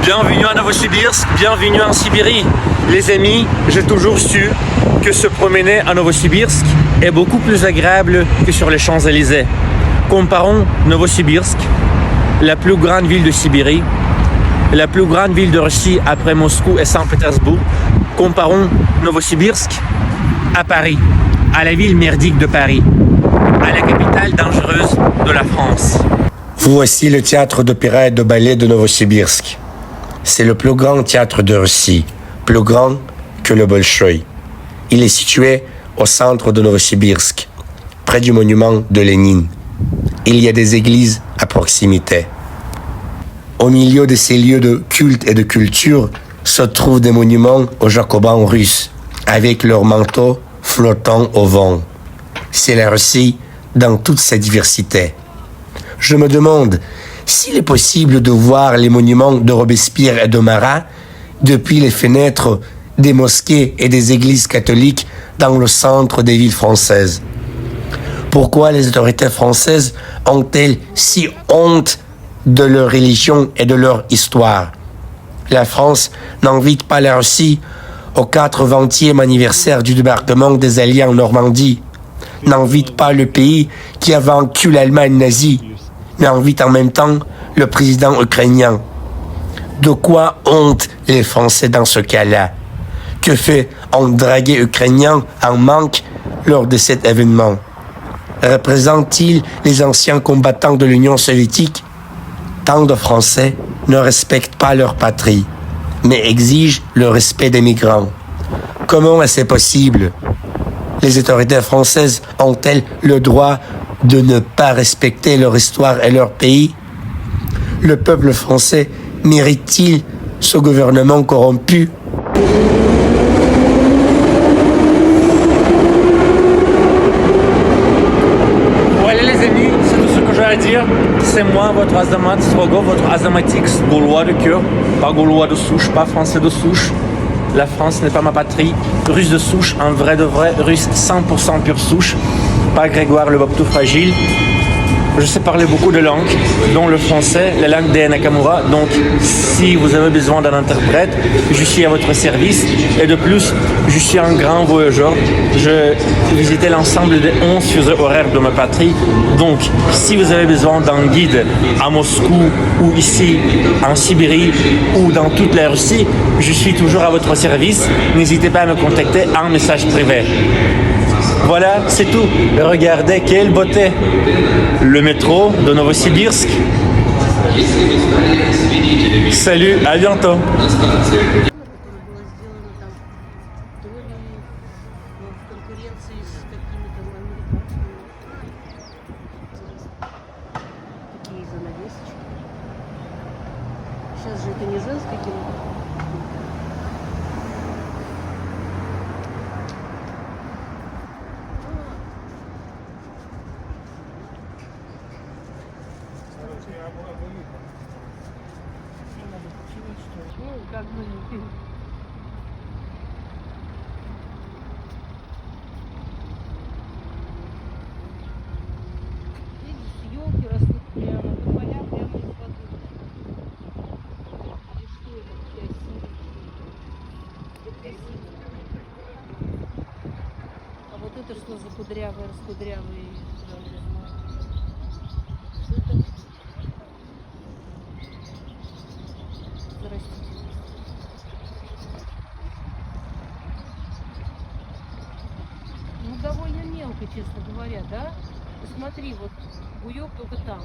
Bienvenue à Novosibirsk, bienvenue en Sibérie. Les amis, j'ai toujours su que se promener à Novosibirsk est beaucoup plus agréable que sur les Champs-Élysées. Comparons Novosibirsk, la plus grande ville de Sibérie, la plus grande ville de Russie après Moscou et Saint-Pétersbourg. Comparons Novosibirsk à Paris, à la ville merdique de Paris, à la capitale dangereuse de la France. Voici le théâtre d'opéra et de ballet de Novosibirsk. C'est le plus grand théâtre de Russie, plus grand que le Bolchoï. Il est situé au centre de Novosibirsk, près du monument de Lénine. Il y a des églises à proximité. Au milieu de ces lieux de culte et de culture se trouvent des monuments aux Jacobins russes, avec leurs manteaux flottant au vent. C'est la Russie dans toute sa diversité. Je me demande s'il est possible de voir les monuments de Robespierre et de Marat depuis les fenêtres des mosquées et des églises catholiques dans le centre des villes françaises. Pourquoi les autorités françaises ont-elles si honte de leur religion et de leur histoire? La France n'invite pas la Russie au 80e anniversaire du débarquement des Alliés en Normandie, n'invite pas le pays qui a vaincu l'Allemagne nazie, mais invite en même temps le président ukrainien. De quoi honte les Français dans ce cas-là? Que fait un dragué ukrainien en manque lors de cet événement? Représente-t-il les anciens combattants de l'Union soviétique? Tant de Français ne respectent pas leur patrie, mais exigent le respect des migrants. Comment est-ce possible? Les autorités françaises ont-elles le droit de ne pas respecter leur histoire et leur pays? Le peuple français mérite-t-il ce gouvernement corrompu? Voilà les amis, c'est tout ce que j'ai à dire. C'est moi, votre Azamat Strogo, votre Azamatix, gaulois de cœur, pas gaulois de souche, pas français de souche. La France n'est pas ma patrie. Russe de souche, un vrai de vrai, russe 100% pure souche. Pas Grégoire le Bob tout fragile. Je sais parler beaucoup de langues, dont le français, la langue des Nakamura. Donc, si vous avez besoin d'un interprète, je suis à votre service. Et de plus, je suis un grand voyageur. Je visitais l'ensemble des 11 fuseaux horaires de ma patrie. Donc, si vous avez besoin d'un guide à Moscou ou ici en Sibérie ou dans toute la Russie, je suis toujours à votre service. N'hésitez pas à me contacter en message privé. Voilà, c'est tout. Regardez quelle beauté. Le métro de Novosibirsk. Salut, à bientôt. Сейчас же это не женское кино. Ну, как бы видишь, елки растут прямо, тополя прямо из воды. И что это? Часть синий. А вот это что за кудрявый, раскудрявый? Я не знаю. Что это? Здрасте. Ну, довольно мелко, честно говоря, да? Посмотри, вот буёк только там.